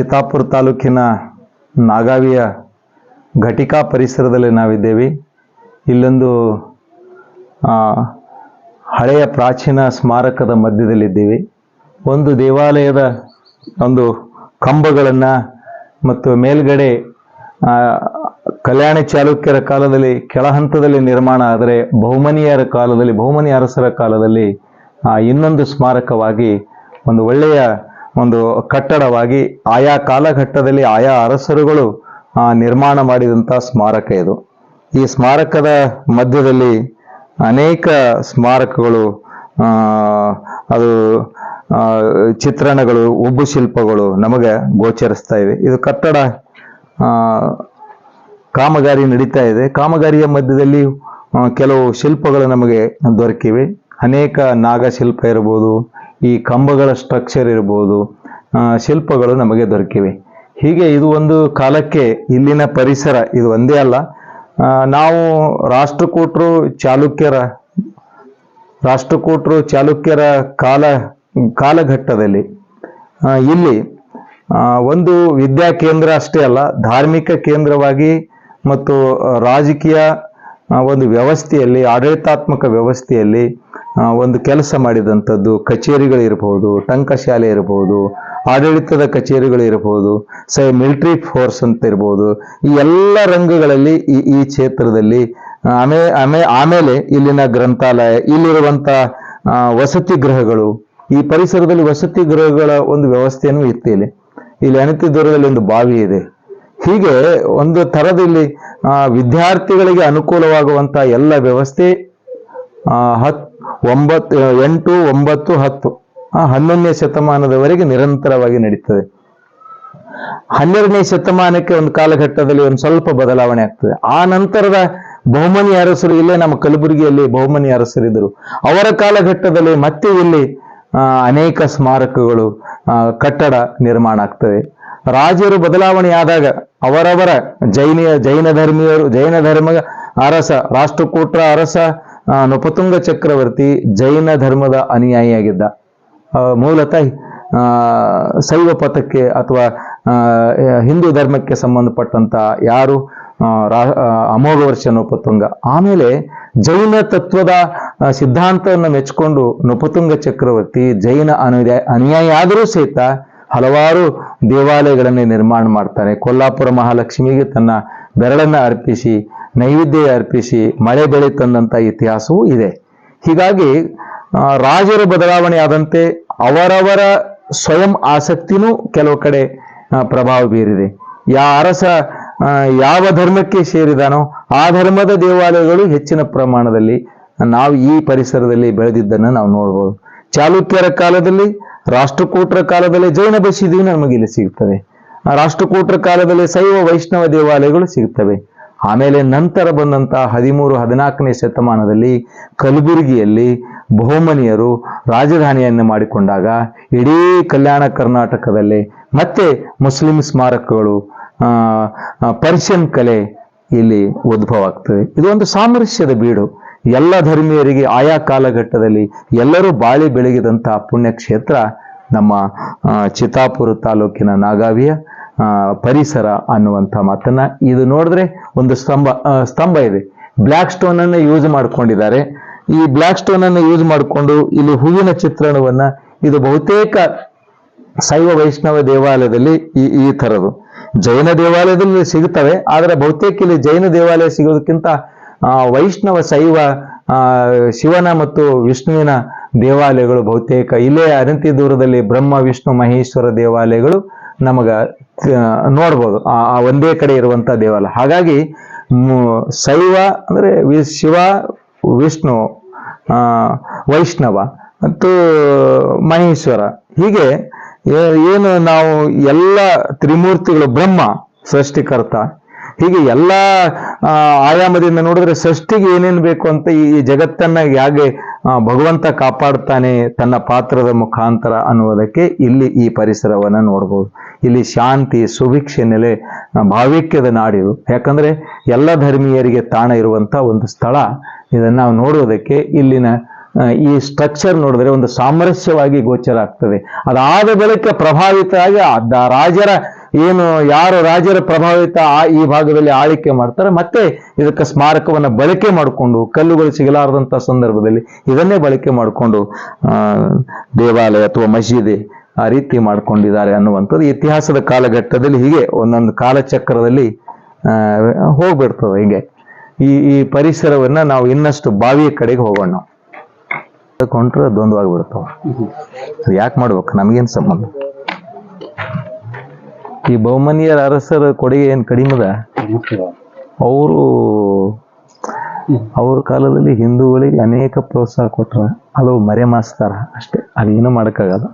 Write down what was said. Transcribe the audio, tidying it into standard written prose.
ಚಿತ್ತಾಪುರ ತಾಲೂಕಿನ ನಾಗಾವಿಯ ಘಟಿಕಾ ಪರಿಸರದಲ್ಲಿ ನಾವಿದ್ದೇವೆ. ಇಲ್ಲೊಂದು ಹಳೆಯ ಪ್ರಾಚೀನ ಸ್ಮಾರಕದ ಮಧ್ಯದಲ್ಲಿದ್ದೇವೆ. ಒಂದು ದೇವಾಲಯದ ಒಂದು ಕಂಬಗಳನ್ನು ಮತ್ತು ಮೇಲ್ಗಡೆ ಕಲ್ಯಾಣಿ ಚಾಲುಕ್ಯರ ಕಾಲದಲ್ಲಿ ಕೆಳ ಹಂತದಲ್ಲಿ ನಿರ್ಮಾಣ ಆದರೆ ಬಹುಮನಿ ಅರಸರ ಕಾಲದಲ್ಲಿ ಇನ್ನೊಂದು ಸ್ಮಾರಕವಾಗಿ ಒಂದು ಒಳ್ಳೆಯ ಒಂದು ಕಟ್ಟಡವಾಗಿ ಆಯಾ ಕಾಲಘಟ್ಟದಲ್ಲಿ ಆಯಾ ಅರಸರುಗಳು ನಿರ್ಮಾಣ ಮಾಡಿದಂಥ ಸ್ಮಾರಕ ಇದು. ಈ ಸ್ಮಾರಕದ ಮಧ್ಯದಲ್ಲಿ ಅನೇಕ ಸ್ಮಾರಕಗಳು, ಅದು ಚಿತ್ರಣಗಳು, ಉಬ್ಬು ಶಿಲ್ಪಗಳು ನಮಗೆ ಗೋಚರಿಸ್ತಾ ಇವೆ. ಇದು ಕಟ್ಟಡ ಕಾಮಗಾರಿ ನಡೀತಾ ಇದೆ. ಕಾಮಗಾರಿಯ ಮಧ್ಯದಲ್ಲಿ ಕೆಲವು ಶಿಲ್ಪಗಳು ನಮಗೆ ದೊರಕಿವೆ. ಅನೇಕ ನಾಗಶಿಲ್ಪ ಇರ್ಬೋದು, ಈ ಕಂಬಗಳ ಸ್ಟ್ರಕ್ಚರ್ ಇರ್ಬೋದು, ಶಿಲ್ಪಗಳು ನಮಗೆ ದೊರಕಿವೆ. ಹೀಗೆ ಇದು ಒಂದು ಕಾಲಕ್ಕೆ ಇಲ್ಲಿನ ಪರಿಸರ ಇದು ಒಂದೇ ಅಲ್ಲ. ನಾವು ರಾಷ್ಟ್ರಕೂಟರು ಚಾಲುಕ್ಯರ ಕಾಲಘಟ್ಟದಲ್ಲಿ ಇಲ್ಲಿ ಒಂದು ವಿದ್ಯಾ ಕೇಂದ್ರ ಅಷ್ಟೇ ಅಲ್ಲ, ಧಾರ್ಮಿಕ ಕೇಂದ್ರವಾಗಿ ಮತ್ತು ರಾಜಕೀಯ ಒಂದು ವ್ಯವಸ್ಥೆಯಲ್ಲಿ, ಆಡಳಿತಾತ್ಮಕ ವ್ಯವಸ್ಥೆಯಲ್ಲಿ ಒಂದು ಕೆಲಸ ಮಾಡಿದಂಥದ್ದು. ಕಚೇರಿಗಳಿರ್ಬೋದು, ಟಂಕಶಾಲೆ ಇರ್ಬೋದು, ಆಡಳಿತದ ಕಚೇರಿಗಳು ಇರ್ಬೋದು, ಮಿಲಿಟರಿ ಫೋರ್ಸ್ ಅಂತ ಇರ್ಬೋದು, ಈ ಎಲ್ಲ ರಂಗಗಳಲ್ಲಿ ಈ ಕ್ಷೇತ್ರದಲ್ಲಿ ಆಮೇಲೆ ಇಲ್ಲಿನ ಗ್ರಂಥಾಲಯ, ಇಲ್ಲಿರುವಂಥ ವಸತಿ ಗೃಹಗಳು, ಈ ಪರಿಸರದಲ್ಲಿ ವಸತಿ ಗೃಹಗಳ ಒಂದು ವ್ಯವಸ್ಥೆಯನ್ನು ಇತ್ತು. ಇಲ್ಲಿ ಅನತಿ ದೂರದಲ್ಲಿ ಒಂದು ಬಾವಿ ಇದೆ. ಹೀಗೆ ಒಂದು ಥರದಲ್ಲಿ ವಿದ್ಯಾರ್ಥಿಗಳಿಗೆ ಅನುಕೂಲವಾಗುವಂಥ ಎಲ್ಲ ವ್ಯವಸ್ಥೆ 8, 9, 10, 11ನೇ ಶತಮಾನದವರೆಗೆ ನಿರಂತರವಾಗಿ ನಡೀತದೆ. 12ನೇ ಶತಮಾನಕ್ಕೆ ಒಂದು ಕಾಲಘಟ್ಟದಲ್ಲಿ ಒಂದು ಸ್ವಲ್ಪ ಬದಲಾವಣೆ ಆಗ್ತದೆ. ಆ ನಂತರದ ಬಹುಮನಿ ಅರಸರು, ಇಲ್ಲೇ ನಮ್ಮ ಕಲಬುರಗಿಯಲ್ಲಿ ಬಹುಮನಿ ಅರಸರಿದ್ದರು. ಅವರ ಕಾಲಘಟ್ಟದಲ್ಲಿ ಮತ್ತೆ ಇಲ್ಲಿ ಅನೇಕ ಸ್ಮಾರಕಗಳು, ಕಟ್ಟಡ ನಿರ್ಮಾಣ ಆಗ್ತದೆ. ರಾಜರು ಬದಲಾವಣೆಯಾದಾಗ ಅವರವರ ಜೈನ ಧರ್ಮ ಅರಸ, ರಾಷ್ಟ್ರಕೂಟರ ಅರಸ ನೃಪತುಂಗ ಚಕ್ರವರ್ತಿ ಜೈನ ಧರ್ಮದ ಅನುಯಾಯಿಯಾಗಿದ್ದ. ಮೂಲತಃ ಶೈವ ಪಥಕ್ಕೆ ಅಥವಾ ಹಿಂದೂ ಧರ್ಮಕ್ಕೆ ಸಂಬಂಧಪಟ್ಟಂತ ಯಾರು ಅಮೋಘ ವರ್ಷ ನೃಪತುಂಗ. ಆಮೇಲೆ ಜೈನ ತತ್ವದ ಸಿದ್ಧಾಂತವನ್ನು ಮೆಚ್ಚಿಕೊಂಡು ನೃಪತುಂಗ ಚಕ್ರವರ್ತಿ ಜೈನ ಅನುಯಾಯಿ ಆದರೂ ಸಹಿತ ಹಲವಾರು ದೇವಾಲಯಗಳನ್ನೇ ನಿರ್ಮಾಣ ಮಾಡ್ತಾರೆ. ಕೊಲ್ಲಾಪುರ ಮಹಾಲಕ್ಷ್ಮಿಗೆ ತನ್ನ ಬೆರಳನ್ನು ಅರ್ಪಿಸಿ, ನೈವೇದ್ಯ ಅರ್ಪಿಸಿ ಮಳೆ ಬೆಳೆ ತಂದಂಥ ಇತಿಹಾಸವೂ ಇದೆ. ಹೀಗಾಗಿ ರಾಜರ ಬದಲಾವಣೆ ಆದಂತೆ ಅವರವರ ಸ್ವಯಂ ಆಸಕ್ತಿನೂ ಕೆಲವು ಕಡೆ ಪ್ರಭಾವ ಬೀರಿದೆ. ಅರಸ ಯಾವ ಧರ್ಮಕ್ಕೆ ಸೇರಿದಾನೋ ಆ ಧರ್ಮದ ದೇವಾಲಯಗಳು ಹೆಚ್ಚಿನ ಪ್ರಮಾಣದಲ್ಲಿ ನಾವು ಈ ಪರಿಸರದಲ್ಲಿ ಬೆಳೆದಿದ್ದನ್ನು ನಾವು ನೋಡ್ಬೋದು. ಚಾಲುಕ್ಯರ ಕಾಲದಲ್ಲಿ, ರಾಷ್ಟ್ರಕೂಟರ ಕಾಲದಲ್ಲಿ ಜೈನ ಬಸದಿಯು ನಮಗೆ ಇಲ್ಲಿ ಸಿಗ್ತವೆ. ರಾಷ್ಟ್ರಕೂಟರ ಕಾಲದಲ್ಲಿ ಶೈವ ವೈಷ್ಣವ ದೇವಾಲಯಗಳು ಸಿಗ್ತವೆ. ಆಮೇಲೆ ನಂತರ ಬಂದಂಥ 13, 14ನೇ ಶತಮಾನದಲ್ಲಿ ಕಲಬುರಗಿಯಲ್ಲಿ ಬಹುಮನಿಯರು ರಾಜಧಾನಿಯನ್ನು ಮಾಡಿಕೊಂಡಾಗ ಇಡೀ ಕಲ್ಯಾಣ ಕರ್ನಾಟಕದಲ್ಲಿ ಮತ್ತೆ ಮುಸ್ಲಿಂ ಸ್ಮಾರಕಗಳು, ಪರ್ಷಿಯನ್ ಕಲೆ ಇಲ್ಲಿ ಉದ್ಭವ ಆಗ್ತದೆ. ಇದು ಒಂದು ಸಾಮರಸ್ಯದ ಬೀಡು. ಎಲ್ಲ ಧರ್ಮೀಯರಿಗೆ ಆಯಾ ಕಾಲಘಟ್ಟದಲ್ಲಿ ಎಲ್ಲರೂ ಬಾಳಿ ಬೆಳಗಿದಂಥ ಪುಣ್ಯಕ್ಷೇತ್ರ ನಮ್ಮ ಚಿತ್ತಾಪುರ ತಾಲೂಕಿನ ನಾಗಾವಿಯ ಪರಿಸರ ಅನ್ನುವಂಥ ಮಾತನ್ನ ಇದು ನೋಡಿದ್ರೆ ಒಂದು ಸ್ತಂಭ ಇದೆ. ಬ್ಲ್ಯಾಕ್ ಸ್ಟೋನ್ ಅನ್ನು ಯೂಸ್ ಮಾಡ್ಕೊಂಡಿದ್ದಾರೆ. ಈ ಬ್ಲ್ಯಾಕ್ ಸ್ಟೋನ್ ಅನ್ನು ಯೂಸ್ ಮಾಡಿಕೊಂಡು ಇಲ್ಲಿ ಹೂವಿನ ಚಿತ್ರಣವನ್ನ, ಇದು ಬಹುತೇಕ ಶೈವ ವೈಷ್ಣವ ದೇವಾಲಯದಲ್ಲಿ ಈ ಥರದ್ದು. ಜೈನ ದೇವಾಲಯದಲ್ಲಿ ಸಿಗುತ್ತವೆ, ಆದರೆ ಬಹುತೇಕ ಇಲ್ಲಿ ಜೈನ ದೇವಾಲಯ ಸಿಗೋದಕ್ಕಿಂತ ವೈಷ್ಣವ ಶೈವ ಶಿವನ ಮತ್ತು ವಿಷ್ಣುವಿನ ದೇವಾಲಯಗಳು ಬಹುತೇಕ ಇಲ್ಲೇ ಅನಂತಿ ದೂರದಲ್ಲಿ ಬ್ರಹ್ಮ ವಿಷ್ಣು ಮಹೇಶ್ವರ ದೇವಾಲಯಗಳು ನಮಗ ನೋಡ್ಬೋದು. ಒಂದೇ ಕಡೆ ಇರುವಂತ ದೇವಾಲಯ. ಹಾಗಾಗಿ ಶೈವ ಅಂದ್ರೆ ಶಿವ, ವಿಷ್ಣು, ವೈಷ್ಣವ ಮತ್ತು ಮಹೇಶ್ವರ, ಹೀಗೆ ಏನು ನಾವು ಎಲ್ಲ ತ್ರಿಮೂರ್ತಿಗಳು, ಬ್ರಹ್ಮ ಸೃಷ್ಟಿಕರ್ತ, ಹೀಗೆ ಎಲ್ಲ ಆಯಾಮದಿಂದ ನೋಡಿದ್ರೆ ಸೃಷ್ಟಿಗೆ ಏನೇನು ಬೇಕು ಅಂತ ಈ ಜಗತ್ತನ್ನ ಹೇಗೆ ಭಗವಂತ ಕಾಪಾಡ್ತಾನೆ ತನ್ನ ಪಾತ್ರದ ಮುಖಾಂತರ ಅನ್ನುವುದಕ್ಕೆ ಇಲ್ಲಿ ಈ ಪರಿಸರವನ್ನು ನೋಡ್ಬೋದು. ಇಲ್ಲಿ ಶಾಂತಿ, ಸುಭಿಕ್ಷೆ ನೆಲೆ, ಭಾವ್ಯಕ್ಯದ ನಾಡಿದು. ಯಾಕಂದ್ರೆ ಎಲ್ಲ ಧರ್ಮೀಯರಿಗೆ ತಾಣ ಇರುವಂತ ಒಂದು ಸ್ಥಳ. ಇದನ್ನು ನಾವು ನೋಡುವುದಕ್ಕೆ ಇಲ್ಲಿನ ಈ ಸ್ಟ್ರಕ್ಚರ್ ನೋಡಿದ್ರೆ ಒಂದು ಸಾಮರಸ್ಯವಾಗಿ ಗೋಚರ ಆಗ್ತದೆ. ಅದಾದ ಬಳಿಕ ಪ್ರಭಾವಿತ ಆಗಿ ರಾಜರ ಏನು ಯಾರು ರಾಜರ ಪ್ರಭಾವಿತ ಈ ಭಾಗದಲ್ಲಿ ಆಳ್ವಿಕೆ ಮಾಡ್ತಾರೆ, ಮತ್ತೆ ಇದಕ್ಕೆ ಸ್ಮಾರಕವನ್ನ ಬಳಕೆ ಮಾಡಿಕೊಂಡು ಕಲ್ಲುಗಳು ಸಿಗಲಾರದಂತ ಸಂದರ್ಭದಲ್ಲಿ ಇದನ್ನೇ ಬಳಕೆ ಮಾಡಿಕೊಂಡು ದೇವಾಲಯ ಅಥವಾ ಮಸೀದಿ ಆ ರೀತಿ ಮಾಡ್ಕೊಂಡಿದ್ದಾರೆ ಅನ್ನುವಂಥದ್ದು ಇತಿಹಾಸದ ಕಾಲಘಟ್ಟದಲ್ಲಿ ಹೀಗೆ ಒಂದೊಂದು ಕಾಲಚಕ್ರದಲ್ಲಿ ಹೋಗ್ಬಿಡ್ತದೆ. ಹೀಗೆ ಈ ಪರಿಸರವನ್ನ ನಾವು ಇನ್ನಷ್ಟು ಬಾವಿಯ ಕಡೆಗೆ ಹೋಗೋಣ. ಕೊಂಡ್ರೆ ದ್ವಂದ್ವಾಗ್ಬಿಡ್ತಾವ. ಯಾಕೆ ಮಾಡ್ಬೇಕು, ನಮಗೇನ್ ಸಂಬಂಧ? ಈ ಬಹುಮನಿಯರ ಅರಸರ ಕೊಡುಗೆ ಏನ್ ಕಡಿಮದ? ಅವ್ರ ಕಾಲದಲ್ಲಿ ಹಿಂದೂಗಳಿಗೆ ಅನೇಕ ಪ್ರೋತ್ಸಾಹ ಕೊಟ್ರ, ಅದು ಮರೆ ಮಾಸ್ತಾರ ಅಷ್ಟೇ, ಅದೇನು ಮಾಡಕ್ಕಾಗಲ್ಲ.